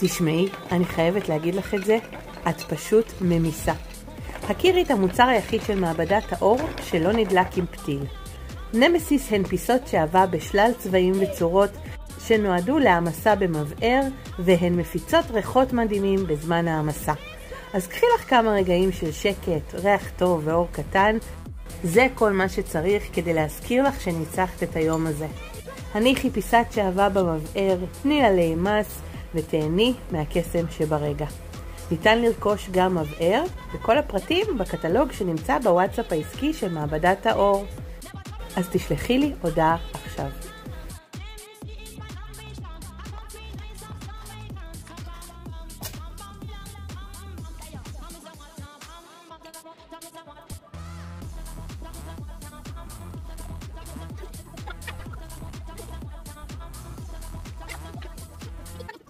תשמעי, אני חייבת להגיד לך את זה, את פשוט ממיסה. הכירי את המוצר היחיד של מעבדת האור שלא נדלק עם פתיל. נמסיס הן פיסות שעבה בשלל צבעים וצורות שנועדו להעמסה במבער, והן מפיצות ריחות מדהימים בזמן העמסה. אז קחי לך כמה רגעים של שקט, ריח טוב ואור קטן, זה כל מה שצריך כדי להזכיר לך שניצחת את היום הזה. הניחי פיסת שעבה במבער, תני לה להימס ותהני מהקסם שברגע. ניתן לרכוש גם מבער, וכל הפרטים בקטלוג שנמצא בוואטסאפ העסקי של מעבדת האור. אז תשלחי לי הודעה עכשיו.